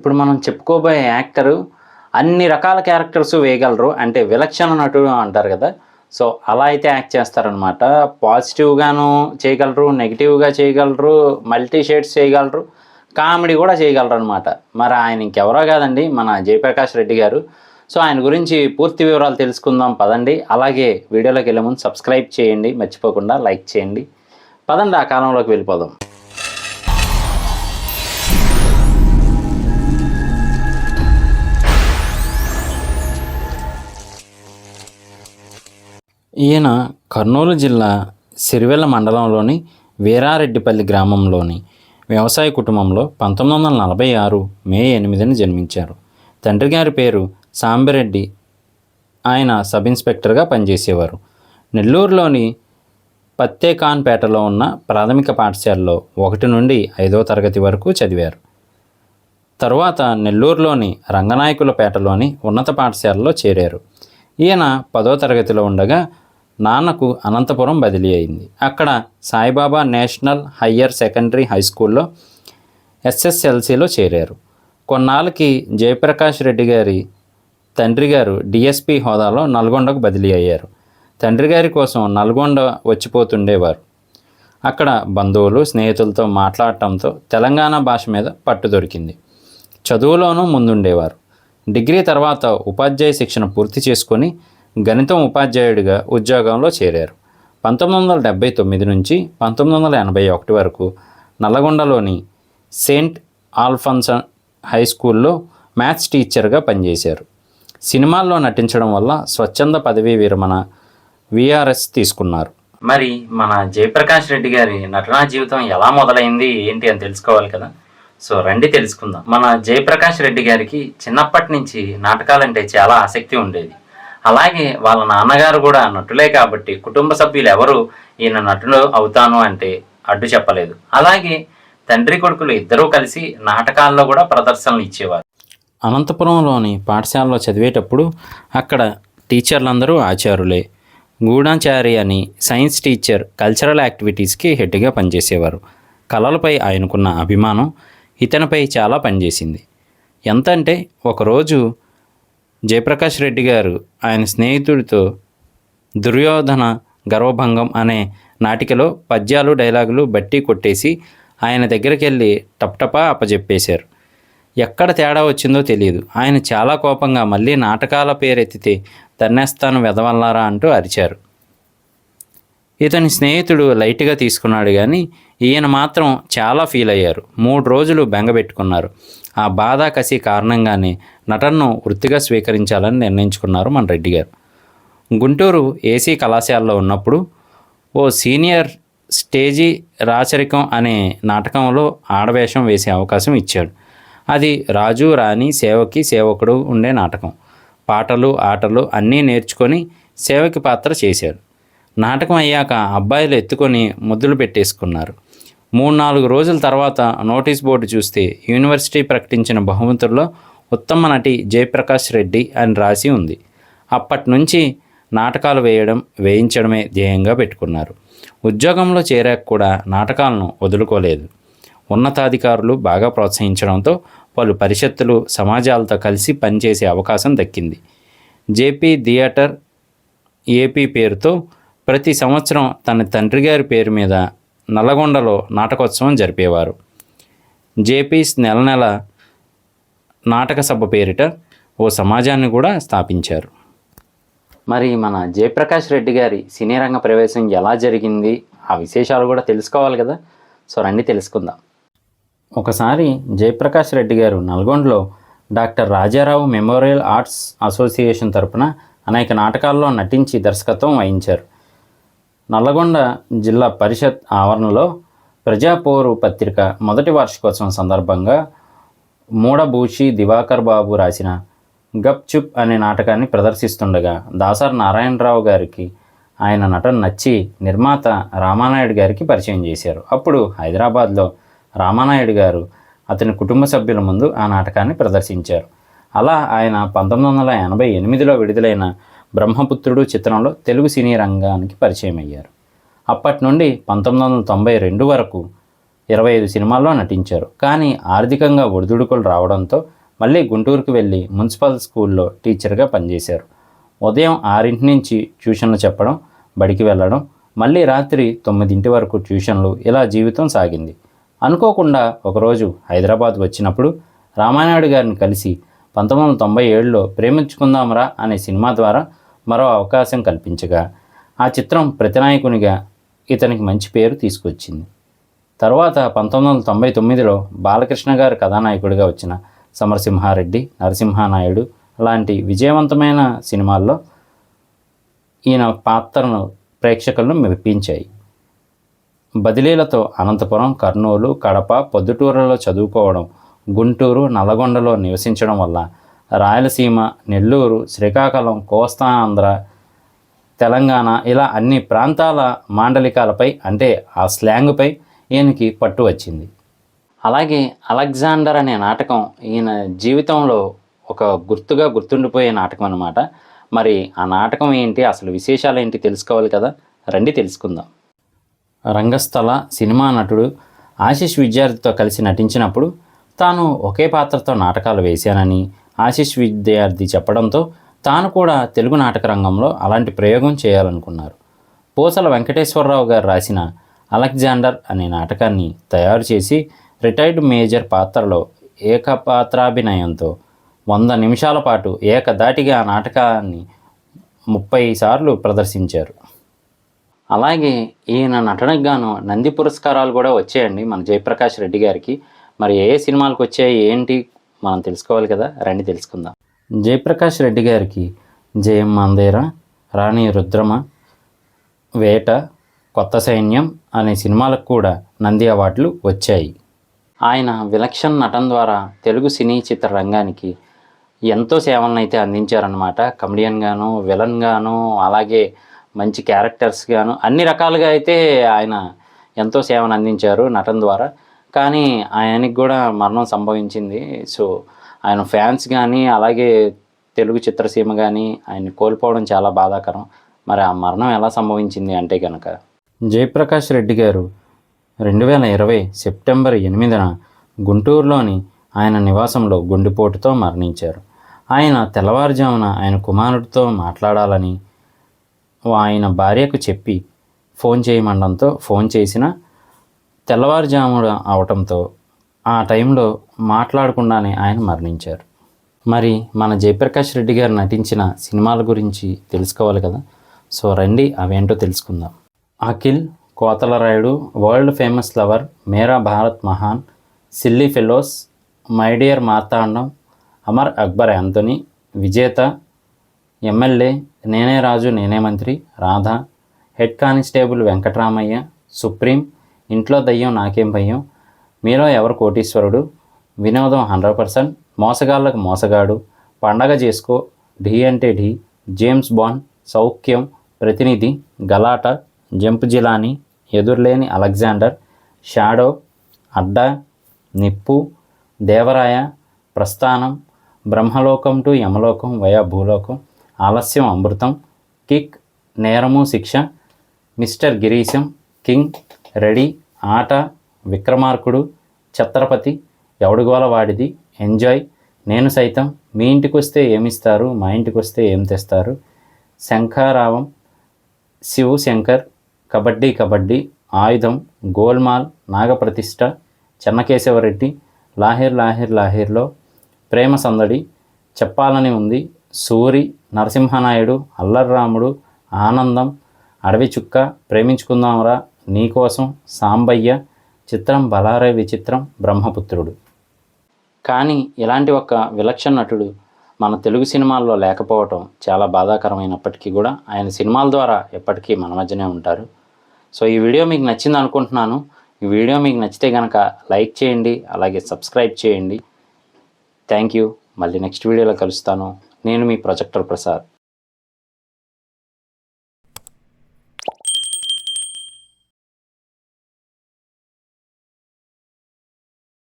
ఇప్పుడు మనం చెప్పుకోబోయే యాక్టరు అన్ని రకాల క్యారెక్టర్స్ వేయగలరు. అంటే విలక్షణ నటుడు అంటారు కదా! సో, అలా అయితే యాక్ట్ చేస్తారనమాట. పాజిటివ్‌గాను చేయగలరు, నెగెటివ్‌గా చేయగలరు, మల్టీ షేడ్స్ చేయగలరు, కామెడీ కూడా చేయగలరనమాట. మరి ఆయన ఇంకెవరో కాదండి మన జయప్రకాష్ రెడ్డి గారు. సో, ఆయన గురించి పూర్తి వివరాలు తెలుసుకుందాం పదండి. అలాగే వీడియోలోకెళ్ళే ముందు సబ్స్క్రైబ్ చేయండి మర్చిపోకుండా, లైక్ చేయండి. పదండి ఆ కాలంలోకి వెళ్ళిపోదాం. ఈయన కర్నూలు జిల్లా సిరివెల్ల మండలంలోని వీరారెడ్డిపల్లి గ్రామంలోని వ్యవసాయ కుటుంబంలో 1946 మే 8న జన్మించారు. తండ్రి గారి పేరు సాంబిరెడ్డి. ఆయన సబ్ ఇన్స్పెక్టర్గా పనిచేసేవారు. నెల్లూరులోని పత్తేఖాన్పేటలో ఉన్న ప్రాథమిక పాఠశాలలో 1 నుండి 5వ తరగతి వరకు చదివారు. తరువాత నెల్లూరులోని రంగనాయకులపేటలోని ఉన్నత పాఠశాలలో చేరారు. ఈయన 10వ తరగతిలో ఉండగా నాన్నకు అనంతపురం బదిలీ అయింది. అక్కడ Saibaba national higher secondary high స్కూల్లో ఎస్ఎస్ఎల్సిలో చేరారు. కొన్నాళ్ళకి జయప్రకాష్ రెడ్డి గారి తండ్రి గారు డిఎస్పి హోదాలో నల్గొండకు బదిలీ అయ్యారు. తండ్రి గారి కోసం నల్గొండ వచ్చిపోతుండేవారు. అక్కడ బంధువులు స్నేహితులతో మాట్లాడటంతో తెలంగాణ భాష మీద పట్టు దొరికింది. చదువులోనూ ముందుండేవారు. డిగ్రీ తర్వాత ఉపాధ్యాయ శిక్షణ పూర్తి చేసుకొని గణితం ఉపాధ్యాయుడిగా ఉద్యోగంలో చేరారు. 1979 నుంచి 1981 వరకు నల్లగొండలోని సెయింట్ ఆల్ఫన్స్ హై స్కూల్లో మ్యాథ్స్ టీచర్గా పనిచేశారు. సినిమాల్లో నటించడం వల్ల స్వచ్ఛంద పదవీ విరమణ విఆర్ఎస్ తీసుకున్నారు. మరి మన జయప్రకాష్ రెడ్డి గారి నటనా జీవితం ఎలా మొదలైంది ఏంటి అని తెలుసుకోవాలి కదా. సో రండి తెలుసుకుందాం. మన జయప్రకాష్ రెడ్డి గారికి చిన్నప్పటి నుంచి నాటకాలంటే చాలా ఆసక్తి ఉండేది. అలాగే వాళ్ళ నాన్నగారు కూడా నటులే కాబట్టి కుటుంబ సభ్యులు ఎవరు ఈయన నటులు అవుతాను అంటే అడ్డు చెప్పలేదు. అలాగే తండ్రి కొడుకులు ఇద్దరూ కలిసి నాటకాల్లో కూడా ప్రదర్శనలు ఇచ్చేవారు. అనంతపురంలోని పాఠశాలలో చదివేటప్పుడు అక్కడ టీచర్లందరూ ఆచారులే. గూఢాచారి అని సైన్స్ టీచర్ కల్చరల్ యాక్టివిటీస్కి హెడ్గా పనిచేసేవారు. కళలపై ఆయనకున్న అభిమానం ఇతనిపై చాలా పనిచేసింది. ఎంతంటే ఒకరోజు జయప్రకాష్ రెడ్డి గారు ఆయన స్నేహితుడితో దుర్యోధన గర్వభంగం అనే నాటికలో పద్యాలు డైలాగులు బట్టి కొట్టేసి ఆయన దగ్గరికి వెళ్ళి టప్టపా అప్పజెప్పేశారు. ఎక్కడ తేడా వచ్చిందో తెలియదు. ఆయన చాలా కోపంగా మళ్ళీ నాటకాల పేరెత్తితే తన్నేస్తాను వెదవల్లారా అంటూ అరిచారు. ఇతని స్నేహితుడు లైట్గా తీసుకున్నాడు కానీ ఈయన మాత్రం చాలా ఫీల్ అయ్యారు. 3 రోజులు బెంగపెట్టుకున్నారు. ఆ బాధ కసి కారణంగానే నటనను వృత్తిగా స్వీకరించాలని నిర్ణయించుకున్నారు మన రెడ్డి గారు. గుంటూరు ఏసీ కళాశాలలో ఉన్నప్పుడు ఓ సీనియర్ స్టేజీ రాచరికం అనే నాటకంలో ఆడవేషం వేసే అవకాశం ఇచ్చాడు. అది రాజు రాణి సేవకి సేవకుడు ఉండే నాటకం. పాటలు ఆటలు అన్నీ నేర్చుకొని సేవకి పాత్ర చేశాడు. నాటకం అయ్యాక అబ్బాయిలు ఎత్తుకొని ముద్దులు పెట్టేసుకున్నారు. 3-4 రోజుల తర్వాత నోటీస్ బోర్డు చూస్తే యూనివర్సిటీ ప్రకటించిన బహుమతుల్లో ఉత్తమ నటి జయప్రకాష్ రెడ్డి అని రాసి ఉంది. అప్పటి నుంచి నాటకాలు వేయించడమే ధ్యేయంగా పెట్టుకున్నారు. ఉద్యోగంలో చేరాక కూడా నాటకాలను వదులుకోలేదు. ఉన్నతాధికారులు బాగా ప్రోత్సహించడంతో పలు పరిషత్తులు సమాజాలతో కలిసి పనిచేసే అవకాశం దక్కింది. జేపీ థియేటర్ ఏపీ పేరుతో ప్రతి సంవత్సరం తన తండ్రి గారి పేరు మీద నల్లగొండలో నాటకోత్సవం జరిపేవారు. జేపీస్ నెల నాటక సభ పేరిట ఓ సమాజాన్ని కూడా స్థాపించారు. మరి మన జయప్రకాష్ రెడ్డి గారి సినీ రంగ ప్రవేశం ఎలా జరిగింది, ఆ విశేషాలు కూడా తెలుసుకోవాలి కదా. సో రండి తెలుసుకుందాం. ఒకసారి జయప్రకాష్ రెడ్డి గారు నల్గొండలో doctor Rajarao memorial arts association తరపున అనేక నాటకాల్లో నటించి దర్శకత్వం వహించారు. నల్లగొండ జిల్లా పరిషత్ ఆవరణలో ప్రజాపోరు పత్రిక మొదటి వార్షికోత్సవం సందర్భంగా మూడభూషి దివాకర్ బాబు రాసిన గప్ చుప్ అనే నాటకాన్ని ప్రదర్శిస్తుండగా దాసర్ నారాయణరావు గారికి ఆయన నటన నచ్చి నిర్మాత రామానాయుడు గారికి పరిచయం చేశారు. అప్పుడు హైదరాబాద్లో రామానాయుడు గారు అతని కుటుంబ సభ్యుల ముందు ఆ నాటకాన్ని ప్రదర్శించారు. అలా ఆయన 1988లో విడుదలైన బ్రహ్మపుత్రుడు చిత్రంలో తెలుగు సినీ రంగానికి పరిచయం అయ్యారు. అప్పటి నుండి 1992 వరకు 25 సినిమాల్లో నటించారు. కానీ ఆర్థికంగా ఒడిదుడుకులు రావడంతో మళ్ళీ గుంటూరుకు వెళ్ళి మున్సిపల్ స్కూల్లో టీచర్గా పనిచేశారు. ఉదయం 6 నుంచి ట్యూషన్లు చెప్పడం, బడికి వెళ్ళడం, మళ్ళీ రాత్రి 9 వరకు ట్యూషన్లు, ఇలా జీవితం సాగింది. అనుకోకుండా ఒకరోజు హైదరాబాద్ వచ్చినప్పుడు రామానాయుడు గారిని కలిసి 1997లో ప్రేమించుకుందాంరా అనే సినిమా ద్వారా మరో అవకాశం కల్పించగా ఆ చిత్రం ప్రతినాయకునిగా ఇతనికి మంచి పేరు తీసుకొచ్చింది. తర్వాత 1999లో బాలకృష్ణ గారు కథానాయకుడిగా వచ్చిన సమరసింహారెడ్డి, నరసింహానాయుడు లాంటి విజయవంతమైన సినిమాల్లో ఈయన పాత్రను ప్రేక్షకులను మెప్పించాయి. బదిలీలతో అనంతపురం, కర్నూలు, కడప, పొద్దుటూరులో చదువుకోవడం, గుంటూరు, నల్లగొండలో నివసించడం వల్ల రాయలసీమ, నెల్లూరు, శ్రీకాకుళం, కోస్తాంధ్ర, తెలంగాణ ఇలా అన్ని ప్రాంతాల మాండలికాలపై అంటే ఆ స్లాంగ్పై ఈయనకి పట్టు వచ్చింది. అలాగే అలెగ్జాండర్ అనే నాటకం ఈయన జీవితంలో ఒక గుర్తుగా గుర్తుండిపోయే నాటకం అన్నమాట. మరి ఆ నాటకం ఏంటి, అసలు విశేషాలు ఏంటి తెలుసుకోవాలి కదా, రండి తెలుసుకుందాం. రంగస్థల సినిమా నటుడు ఆశిష్ విద్యార్థితో కలిసి నటించినప్పుడు తాను ఒకే పాత్రతో నాటకాలు వేశానని ఆశిష్ విద్యార్థి చెప్పడంతో తాను కూడా తెలుగు నాటక రంగంలో అలాంటి ప్రయోగం చేయాలనుకున్నారు. పూసల వెంకటేశ్వరరావు గారు రాసిన అలెగ్జాండర్ అనే నాటకాన్ని తయారు చేసి రిటైర్డ్ మేజర్ పాత్రలో ఏకపాత్రాభినయంతో 100 నిమిషాల పాటు ఏకధాటిగా ఆ నాటకాన్ని 30 సార్లు ప్రదర్శించారు. అలాగే ఈయన నటనకు గాను నంది పురస్కారాలు కూడా వచ్చాయండి మన జయప్రకాష్ రెడ్డి గారికి. మరి ఏ సినిమాలకు వచ్చాయి ఏంటి మనం తెలుసుకోవాలి కదా, రండి తెలుసుకుందాం. జయప్రకాష్ రెడ్డి గారికి జయం మందేర, రాణి రుద్రమ, వేట, కొత్త సైన్యం అనే సినిమాలకు కూడా నంది అవార్డులు వచ్చాయి. ఆయన విలక్షణ నటన ద్వారా తెలుగు సినీ చిత్ర రంగానికి ఎంతో సేవలను అయితే అందించారన్నమాట. కమెడియన్గాను, విలన్గాను, అలాగే మంచి క్యారెక్టర్స్ గాను అన్ని రకాలుగా అయితే ఆయన ఎంతో సేవను అందించారు నటన ద్వారా. కానీ ఆయనకి కూడా మరణం సంభవించింది. సో ఆయన ఫ్యాన్స్ కానీ అలాగే తెలుగు చిత్రసీమ కానీ ఆయన్ని కోల్పోవడం చాలా బాధాకరం. మరి ఆ మరణం ఎలా సంభవించింది అంటే కనుక జయప్రకాష్ రెడ్డి గారు 2020 సెప్టెంబర్ 8న గుంటూరులోని ఆయన నివాసంలో గుండెపోటుతో మరణించారు. ఆయన తెల్లవారుజామున ఆయన కుమారుడితో మాట్లాడాలని ఆయన భార్యకు చెప్పి ఫోన్ చేయమండంతో ఫోన్ చేసిన తెల్లవారుజామున అవటంతో ఆ టైంలో మాట్లాడకుండానే ఆయన మరణించారు. మరి మన జయప్రకాష్ రెడ్డి గారు నటించిన సినిమాల గురించి తెలుసుకోవాలి కదా, సో రండి అవేంటో తెలుసుకుందాం. Akhil, Kothalarayudu, world famous lover, Mera Bharat Mahan, silly fellows, my dear Marthandam, Amar Akbar Anthony, Vijetha, MLA, Nene Raju Nene Mantri, Radha, head constable Venkataramayya, supreme, ఇంట్లో దయ్యం నాకేం భయం, మీలో ఎవరు కోటీశ్వరుడు, వినోదం 100%, మోసగాళ్ళకు మోసగాడు, పండగ చేసుకో, ఢీ అంటే ఢీ, జేమ్స్ బాండ్, సౌఖ్యం, ప్రతినిధి, గలాట, జంప్ జిలానీ, ఎదురులేని అలెగ్జాండర్, షాడో, అడ్డా, నిప్పు, దేవరాయ, ప్రస్థానం, బ్రహ్మలోకం టు యమలోకం వయా భూలోకం, ఆలస్యం అమృతం, కిక్, నేరము శిక్ష, మిస్టర్ గిరీశం, కింగ్, రెడీ, ఆట, విక్రమార్కుడు, ఛత్రపతి, ఎవడిగోల వాడిది, ఎంజాయ్, నేను సైతం, మీ ఇంటికి వస్తే ఏమిస్తారు మా ఇంటికి వస్తే ఏం తెస్తారు, శంఖారావం, శివ్ శంకర్, కబడ్డీ కబడ్డీ, ఆయుధం, గోల్మాల్, నాగప్రతిష్ఠ, చెన్నకేశవరెడ్డి, లాహిర్ లాహిర్ లాహిర్లో, ప్రేమ సందడి, చెప్పాలని ఉంది, సూరి, నరసింహనాయుడు, అల్లర్రాముడు, ఆనందం, అడవి చుక్క, ప్రేమించుకుందాంరా, నీకోసం, సాంబయ్య, చిత్రం బలారే విచిత్రం, బ్రహ్మపుత్రుడు. కానీ ఇలాంటి ఒక విలక్షణ నటుడు మన తెలుగు సినిమాల్లో లేకపోవటం చాలా బాధాకరమైనప్పటికీ కూడా ఆయన సినిమాల ద్వారా ఎప్పటికీ మన మధ్యనే ఉంటారు. సో ఈ వీడియో మీకు నచ్చింది అనుకుంటున్నాను. ఈ వీడియో మీకు నచ్చితే కనుక లైక్ చేయండి, అలాగే సబ్స్క్రైబ్ చేయండి. Thank you. మళ్ళీ నెక్స్ట్ వీడియోలో కలుస్తాను. నేను మీ ప్రొజెక్టర్ ప్రసాద్.